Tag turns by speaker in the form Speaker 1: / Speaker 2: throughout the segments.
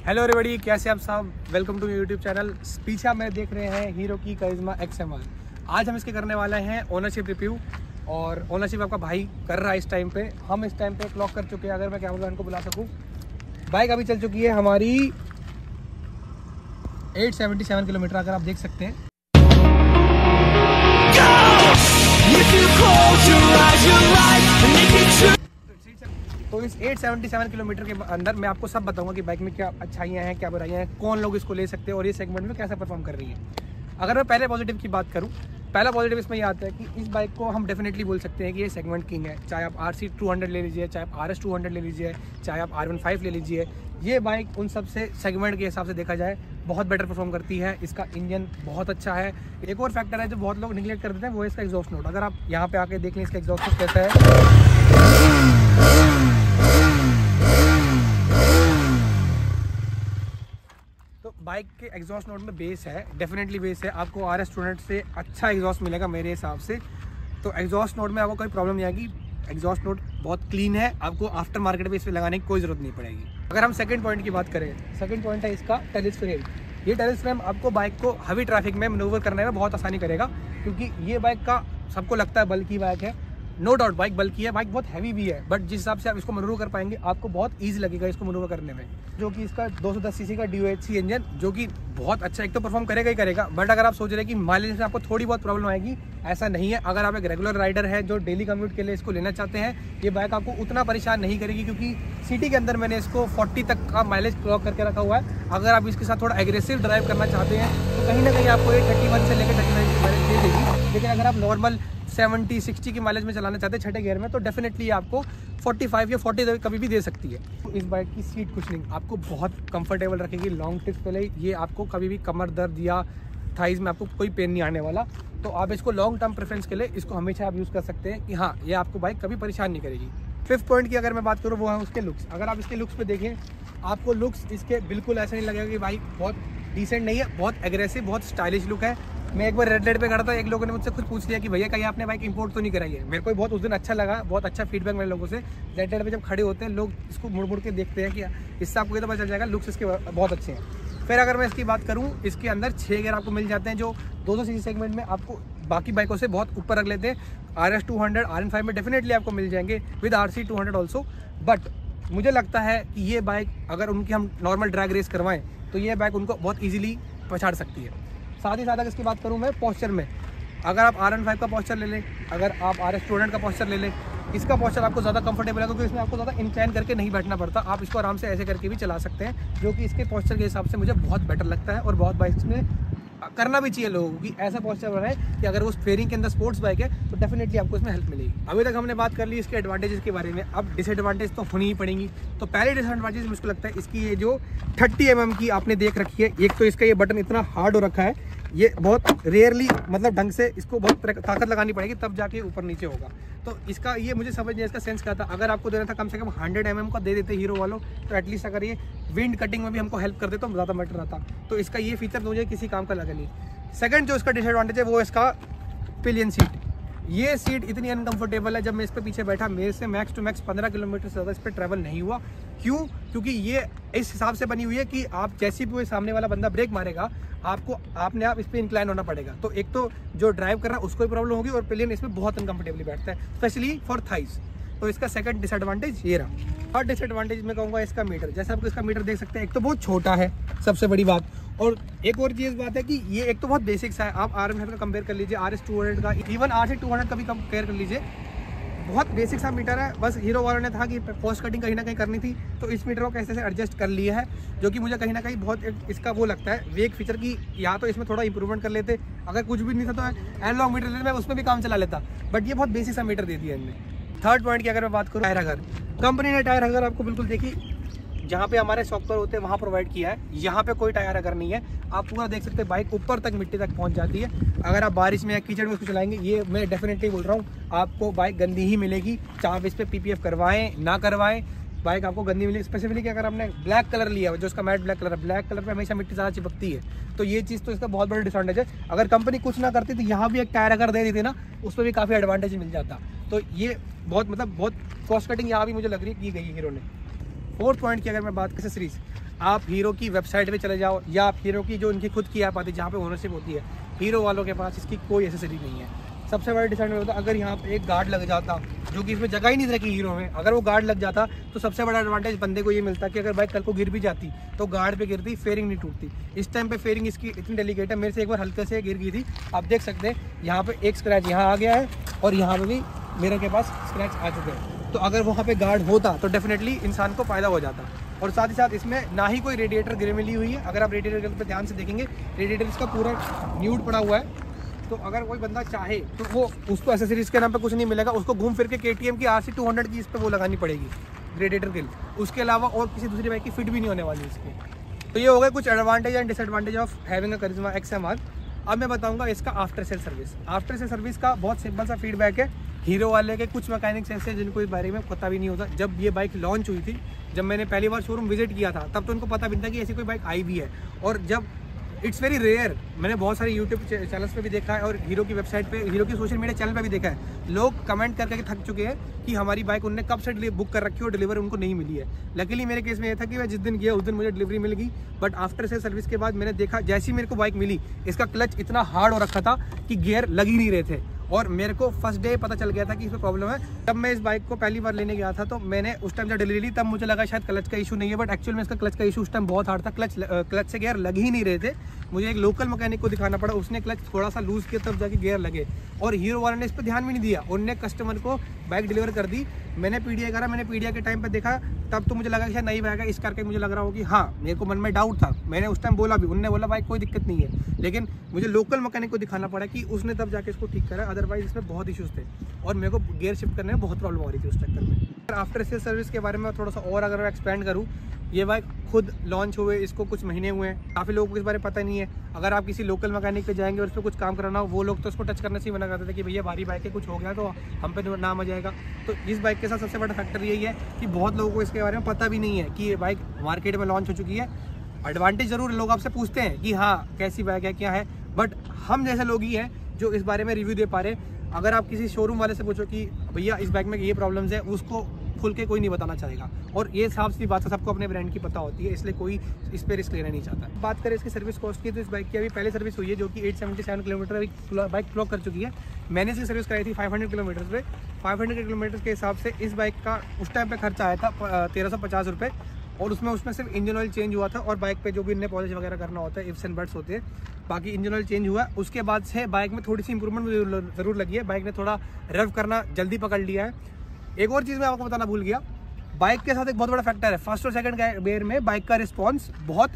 Speaker 1: Hello everybody, कैसे आप सब। Welcome to YouTube channel. पीछे आप मेरे देख रहे हैं हीरो की करिश्मा XMR। आज हम इसके करने वाले हैं ओनरशिप रिव्यू, और ओनरशिप आपका भाई कर रहा है इस टाइम पे। हम इस टाइम पे क्लॉक कर चुके हैं, अगर मैं कैमरामैन को बुला सकूं। बाइक अभी चल चुकी है हमारी 877 किलोमीटर, अगर आप देख सकते हैं। तो इस 877 किलोमीटर के अंदर मैं आपको सब बताऊंगा कि बाइक में क्या अच्छाइयाँ हैं, क्या बुराइयाँ हैं, कौन लोग इसको ले सकते हैं और ये सेगमेंट में कैसा परफॉर्म कर रही है। अगर मैं पहले पॉजिटिव की बात करूं, पहला पॉजिटिव इसमें ये आता है कि इस बाइक को हम डेफिनेटली बोल सकते हैं कि ये सेगमेंट किंग है। चाहे आप RC 200 ले लीजिए, चाहे आप RS 200 ले लीजिए, चाहे आप R15 ले लीजिए, ये बाइक उन सब से सेगमेंट के हिसाब से देखा जाए बहुत बेटर परफॉर्म करती है। इसका इंजन बहुत अच्छा है। एक और फैक्टर है जो बहुत लोग निगलेक्ट कर देते हैं, वो है इसका एग्जॉस्ट नोट। अगर आप यहाँ पे आके देख लें इसका एग्जॉस्ट नोट कैसा है। तो बाइक के एग्जॉस्ट नोट में बेस है, डेफिनेटली बेस है। आपको RS 200 से अच्छा एग्जॉस्ट मिलेगा मेरे हिसाब से। तो एग्जॉस्ट नोट में आपको कोई प्रॉब्लम नहीं आएगी। एग्जॉस्ट नोट बहुत क्लीन है, आपको आफ्टर मार्केट में इस पर लगाने की कोई ज़रूरत नहीं पड़ेगी। अगर हम सेकंड पॉइंट की बात करें, सेकंड पॉइंट है इसका टेरेस फ्रेम। ये टेरेस फ्रेम आपको बाइक को हेवी ट्रैफिक में मैनूवर करने में बहुत आसानी करेगा, क्योंकि ये बाइक का सबको लगता है बल्कि बाइक है। नो डाउट बाइक बल्कि है, बाइक बहुत हैवी भी है, बट जिस हिसाब से आप इसको मैनूवर कर पाएंगे आपको बहुत ईजी लगेगा इसको मैनूवर करने में। जो कि इसका 210 सीसी का DOHC इंजन, जो कि बहुत अच्छा एक तो परफॉर्म करेगा ही करेगा। बट अगर आप सोच रहे हैं कि माइलेज से आपको थोड़ी बहुत प्रॉब्लम आएगी, ऐसा नहीं है। अगर आप एक रेगुलर राइडर है जो डेली कम्यूट के लिए इसको लेना चाहते हैं, ये बाइक आपको उतना परेशान नहीं करेगी, क्योंकि सिटी के अंदर मैंने इसको 40 तक का माइलेज क्लॉक करके रखा हुआ है। अगर आप इसके साथ थोड़ा एग्रेसिव ड्राइव करना चाहते हैं तो कहीं ना कहीं आपको ये 31 से लेकर 39 की माइलेज दे देगी। लेकिन अगर आप नॉर्मल 70-60 की माइलेज में चलाना चाहते हैं छठे गियर में, तो डेफिनेटली आपको 45 या 40 कभी भी दे सकती है। तो इस बाइक की सीट कुशनिंग आपको बहुत कंफर्टेबल रखेगी। लॉन्ग ट्रिप के लिए ये आपको कभी भी कमर दर्द या थाइज में आपको कोई पेन नहीं आने वाला। तो आप इसको लॉन्ग टर्म प्रेफरेंस के लिए इसको हमेशा आप यूज़ कर सकते हैं कि हाँ, ये आपको बाइक कभी परेशान नहीं करेगी। फिफ्थ पॉइंट की अगर मैं बात करूँ, वो है उसके लुक्स। अगर आप इसके लुक्स पे देखें, आपको लुक्स इसके बिल्कुल ऐसा नहीं लगेगा कि बाइक बहुत डिसेंट नहीं है, बहुत एग्रेसिव, बहुत स्टाइलिश लुक है। मैं एक बार रेड लाइट पे खड़ा था, एक लोगों ने मुझसे खुद पूछ लिया कि भैया कहीं आपने बाइक इंपोर्ट तो नहीं कराई है। मेरे को बहुत उस दिन अच्छा लगा, बहुत अच्छा फीडबैक मेरे लोगों से। रेड लाइट पे जब खड़े होते हैं लोग इसको मुड़ मुड़ के देखते हैं कि इससे आपको ये तो पता चल जाएगा लुक्स इसके बहुत अच्छे हैं। फिर अगर मैं इसकी बात करूँ, इसके अंदर 6 गियर आपको मिल जाते हैं, जो 200 सीसी सेगमेंट में आपको बाकी बाइकों से बहुत ऊपर रख लेते हैं। RS 200 RM5 में डेफिनेटली आपको मिल जाएंगे, विद RC 200 ऑल्सो। बट मुझे लगता है कि ये बाइक अगर उनकी हम नॉर्मल ड्रैग रेस करवाएं तो ये बाइक उनको बहुत ईजिली पछाड़ सकती है। साथ ही साथ अगर इसकी बात करूँ मैं पॉस्चर में, अगर आप RM5 का पॉस्चर ले लें, अगर आप RS 200 का पॉस्चर ले लें, इसका पॉस्चर आपको ज़्यादा कंफर्टेबल है, क्योंकि इसमें आपको ज़्यादा इंक्लाइन करके नहीं बैठना पड़ता। आप इसको आराम से ऐसे करके भी चला सकते हैं, जो कि इसके पॉस्चर के हिसाब से मुझे बहुत बेटर लगता है। और बहुत बाइक्स में करना भी चाहिए लोगों की, ऐसा पॉस्चर बनाए कि अगर वो फेयरिंग के अंदर स्पोर्ट्स बाइक है तो डेफिनेटली आपको इसमें हेल्प मिलेगी। अभी तक हमने बात कर ली इसके एडवांटेजेस के बारे में, अब डिसएडवांटेज तो होनी ही पड़ेंगी। तो पहले डिसएडवांटेज मुझको लगता है इसकी ये जो 30 mm की आपने देख रखी है। एक तो इसका ये बटन इतना हार्ड हो रखा है, ये बहुत रेयरली, मतलब ढंग से इसको बहुत ताकत लगानी पड़ेगी तब जाके ऊपर नीचे होगा। तो इसका ये मुझे समझ नहीं, इसका सेंस क्या था। अगर आपको देना था कम से कम 100 mm का दे देते हीरो वालों, तो एटलीस्ट अगर ये विंड कटिंग में भी हमको हेल्प कर दे तो ज़्यादा बेटर रहता। तो इसका ये फीचर मुझे किसी काम का लगा नहीं। सेकंड जो इसका डिसएडवांटेज है वो इसका पिलियन सीट। ये सीट इतनी अनकंफर्टेबल है, जब मैं इस पर पीछे बैठा मेरे से मैक्स टू मैक्स 15 किलोमीटर से ज़्यादा इस पर ट्रैवल नहीं हुआ। क्यों? क्योंकि ये इस हिसाब से बनी हुई है कि आप जैसे भी सामने वाला बंदा ब्रेक मारेगा, आपको अपने आप इस पर इंक्लाइन होना पड़ेगा। तो एक तो जो ड्राइव कर रहा है उसको भी प्रॉब्लम होगी, और पिलियन इसमें बहुत अनकंफर्टेबली बैठता है, स्पेशली फॉर थाइज। तो इसका सेकंड डिसएडवांटेज ये रहा। थर्ड डिसएडवांटेज मैं कहूँगा इसका मीटर। जैसे आपको इसका मीटर देख सकते हैं, एक तो बहुत छोटा है, सबसे बड़ी बात। और एक और चीज़ बात है कि ये एक तो बहुत बेसिक्स है। आप RM5 का कंपेयर कर लीजिए, RS 200 का, इवन RC 200 का भी कंपेयर कर लीजिए, बहुत बेसिक सा मीटर है। बस हीरो वालों ने था कि कॉस्ट कटिंग कहीं ना कहीं करनी थी, तो इस मीटर को कैसे से एडजस्ट कर लिया है, जो कि मुझे कहीं ना कहीं बहुत इसका वो लगता है वेग फीचर की। या तो इसमें थोड़ा इंप्रूवमेंट कर लेते, अगर कुछ भी नहीं था तो एनालॉग मीटर लेते, मैं उसमें भी काम चला लेता। बट ये बहुत बेसिक सा मीटर दे दिया इनने। थर्ड पॉइंट की अगर मैं बात करूँ, टायर अगर कंपनी ने टायर अगर आपको बिल्कुल देखिए जहाँ पे हमारे शॉप पर होते हैं वहाँ प्रोवाइड किया है। यहाँ पे कोई टायर अगर नहीं है, आप पूरा देख सकते हैं बाइक ऊपर तक मिट्टी तक पहुँच जाती है। अगर आप बारिश में या कीचड़ में उसको चलाएंगे, ये मैं डेफिनेटली बोल रहा हूँ, आपको बाइक गंदी ही मिलेगी। चाहे आप इस पर PPF करवाएं ना करवाएं, बाइक आपको गंदी मिलेगी। स्पेसिफिकली अगर आपने ब्लैक कलर लिया है, जो इसका मैट ब्लैक कलर है, ब्लैक कलर पे हमेशा मिट्टी ज़्यादा चिपकती है, तो ये चीज़ तो इसका बहुत बड़ा डिसएडवांटेज है। अगर कंपनी कुछ ना करती तो यहाँ भी एक टायर अगर दे देती ना, उस पर भी काफ़ी एडवांटेज मिल जाता। तो ये बहुत कॉस्ट कटिंग यहाँ भी मुझे लग रही है की गई हीरो ने। फोर्थ पॉइंट की अगर मैं बात एक्सेसरीज, आप हीरो की वेबसाइट पे चले जाओ या आप हीरो की जो उनकी खुद की ऐप आती है जहाँ पे ओनरशिप होती है, हीरो वालों के पास इसकी कोई एसेसरी नहीं है। सबसे बड़ा डिसएडवांटेज होता है अगर यहाँ पे एक गार्ड लग जाता, जो कि इसमें जगह ही नहीं रखी हीरो में, अगर वो गार्ड लग जाता तो सबसे बड़ा एडवांटेज बंदे को ये मिलता कि अगर बाइक कल को गिर भी जाती तो गार्ड पे गिरती, फेयरिंग नहीं टूटती। इस टाइम पे फेयरिंग इसकी इतनी डेलिकेट है, मेरे से एक बार हल्के से गिर गई थी। आप देख सकते हैं यहाँ पे एक स्क्रैच यहाँ आ गया है और यहाँ पे भी मेरे के पास स्क्रैच आ चुके हैं। तो अगर वहाँ पे गार्ड होता तो डेफिनेटली इंसान को फायदा हो जाता। और साथ ही साथ इसमें ना ही कोई रेडिएटर गिर मिली हुई है। अगर आप रेडिएटर पे ध्यान से देखेंगे, रेडिएटर इसका पूरा न्यूड पड़ा हुआ है। तो अगर कोई बंदा चाहे तो वो उसको एसेसरीज के नाम पे कुछ नहीं मिलेगा, उसको घूम फिर के KTM की RC 200 की इस पर वो लगानी पड़ेगी रेडिएटर ग्रिल, उसके अलावा और किसी दूसरी बाइक की फिट भी नहीं होने वाली इसकी। तो ये हो गए कुछ advantage and disadvantage of having a Karizma XMR। अब मैं बताऊंगा इसका after sale service. After sale service का बहुत सिंपल सा फीडबैक है। हीरो वाले के कुछ मैकेनिक्स ऐसे हैं जिनको इस बारे में पता भी नहीं होता। जब ये बाइक लॉन्च हुई थी, जब मैंने पहली बार शोरूम विजिट किया था, तब तो उनको पता भी नहीं था कि ऐसी कोई बाइक आई भी है। और जब इट्स वेरी रेयर, मैंने बहुत सारे यूट्यूब चैनल्स पे भी देखा है और हीरो की वेबसाइट पे, हीरो की सोशल मीडिया चैनल पे भी देखा है, लोग कमेंट करके थक चुके हैं कि हमारी बाइक उनने कब से बुक कर रखी है और डिलीवरी उनको नहीं मिली है। लकीली मेरे केस में ये था कि मैं जिस दिन गया उस दिन मुझे डिलीवरी मिल गई। बट आफ्टर सेल सर्विस के बाद मैंने देखा, जैसी मेरे को बाइक मिली, इसका क्लच इतना हार्ड हो रखा था कि गियर लग ही नहीं रहे थे। और मेरे को फर्स्ट डे पता चल गया था कि इसमें प्रॉब्लम है। तब मैं इस बाइक को पहली बार लेने गया था, तो मैंने उस टाइम जब डिलीवरी ली तब मुझे लगा शायद क्लच का इशू नहीं है, बट एक्चुअल में इसका क्लच का इशू उस टाइम बहुत हार्ड था। क्लच से गियर लग ही नहीं रहे थे। मुझे एक लोकल मैकेनिक को दिखाना पड़ा, उसने क्लच थोड़ा सा लूज किया तब जाके गियर लगे। और हीरो वाले ने इस पर ध्यान भी नहीं दिया, उनने कस्टमर को बाइक डिलीवर कर दी। मैंने PDI करा, मैंने PDI के टाइम पर देखा, तब तो मुझे लगा कि शायद नई बाइक है, इस करके मुझे लग रहा हो कि हाँ, मेरे को मन में डाउट था। मैंने उस टाइम बोला भी, उन्होंने बोला बाइक कोई दिक्कत नहीं है, लेकिन मुझे लोकल मैकेनिक को दिखाना पड़ा कि उसने तब जाके इसको ठीक करा। अदरवाइज इसमें बहुत इश्यूज थे और मेरे को गियर शिफ्ट करने में बहुत प्रॉब्लम हो रही थी उस चक्कर में। आफ्टर सेल सर्विस के बारे में थोड़ा सा और अगर एक्सपेंड करूँ, ये बाइक खुद लॉन्च हुए इसको कुछ महीने हुए हैं, काफ़ी लोगों को इस बारे में पता नहीं है। अगर आप किसी लोकल मैकेनिक पे जाएंगे और उस पर कुछ काम कराना हो, वो लोग तो उसको टच करने से ही मना करते थे कि भैया भारी बाइक है, कुछ हो गया तो हम पे नाम आ जाएगा। तो इस बाइक के साथ सबसे बड़ा फैक्टर यही है कि बहुत लोगों को इसके बारे में पता भी नहीं है कि ये बाइक मार्केट में लॉन्च हो चुकी है। एडवांटेज जरूर लोग आपसे पूछते हैं कि हाँ कैसी बाइक है, क्या है, बट हम जैसे लोग ही हैं जो इस बारे में रिव्यू दे पा रहे। अगर आप किसी शोरूम वाले से पूछो कि भैया इस बाइक में ये प्रॉब्लम्स है, उसको खुल के कोई नहीं बताना चाहेगा। और ये साफ सी बात है, सबको अपने ब्रांड की पता होती है, इसलिए कोई इस पर रिस्क लेना नहीं चाहता। बात करें इसकी सर्विस कॉस्ट की, तो इस बाइक की अभी पहले सर्विस हुई है जो कि 877 किलोमीटर अभी बाइक क्लॉक कर चुकी है। मैंने इसकी सर्विस कराई थी 500 किलोमीटर पे। 500 किलोमीटर के हिसाब से इस बाइक का उस टाइम पे खर्चा आया था 1350 रुपये। और उसमें सिर्फ इंजन ऑयल चेंज हुआ था और बाइक पे जो भी इनने पॉलिश वगैरह करना होता है, इफ्स एंड बट्स होते हैं, बाकी इंजन ऑयल चेंज हुआ। उसके बाद से बाइक में थोड़ी सी इंप्रूवमेंट ज़रूर लगी है। बाइक ने थोड़ा रव करना जल्दी पकड़ लिया है। एक और चीज़ मैं आपको बताना भूल गया, बाइक के साथ एक बहुत बड़ा फैक्टर है, फर्स्ट और सेकंड गियर में बाइक का रिस्पॉन्स बहुत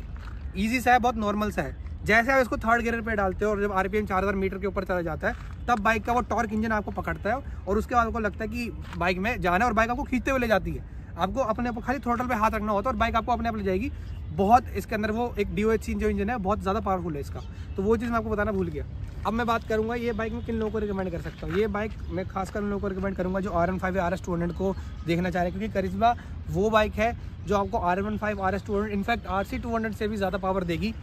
Speaker 1: ईजी सा है, बहुत नॉर्मल सा है। जैसे आप इसको थर्ड गियर पे डालते हो और जब RPM 4000 मीटर के ऊपर चला जाता है, तब बाइक का वो टॉर्क इंजन आपको पकड़ता है और उसके बाद आपको लगता है कि बाइक में जाना है और बाइक आपको खींचते हुए ले जाती है। आपको अपने आप खाली थ्रोटल पे हाथ रखना होता है और बाइक आपको अपने आप ले जाएगी। बहुत इसके अंदर वो एक DOHC जो इंजन है बहुत ज़्यादा पावरफुल है इसका, तो वो चीज़ मैं आपको बताना भूल गया। अब मैं बात करूँगा ये बाइक में किन लोगों को रिकमेंड कर सकता हूँ। ये बाइक मैं खासकर उन लोगों को रिकमेंड करूँगा जो R15 या RS 200 को देखना चाह रहे हैं, क्योंकि करिश्मा वो बाइक है जो आपको R15 RS 200 इनफैक्ट RC 200 से भी ज़्यादा पावर देगी।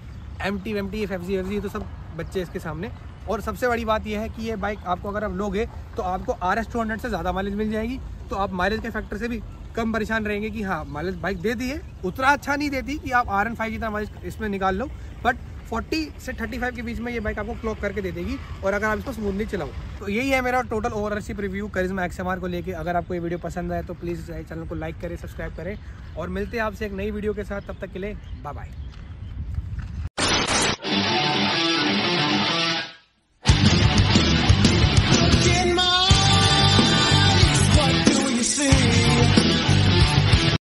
Speaker 1: MT FFG तो सब बच्चे इसके सामने। और सबसे बड़ी बात यह है कि ये बाइक आपको अगर आप लोगे तो आपको RS 200 से ज़्यादा माइलेज मिल जाएगी। तो आप माइलेज के फैक्टर से भी कम परेशान रहेंगे कि हाँ माइलेज बाइक देती है, उतना अच्छा नहीं देती कि आप RN5 जितना माइलेज इसमें निकाल लो, बट 40 से 35 के बीच में ये बाइक आपको क्लॉक करके दे देगी। और अगर आप इसको स्मूथली चलाओ तो यही है मेरा टोटल ओवरऑल रिव्यू करिश्मा XMR को लेके। अगर आपको ये वीडियो पसंद आए तो प्लीज़ चैनल को लाइक करें, सब्सक्राइब करें और मिलते हैं आपसे एक नई वीडियो के साथ। तब तक के लिए बाय बाय।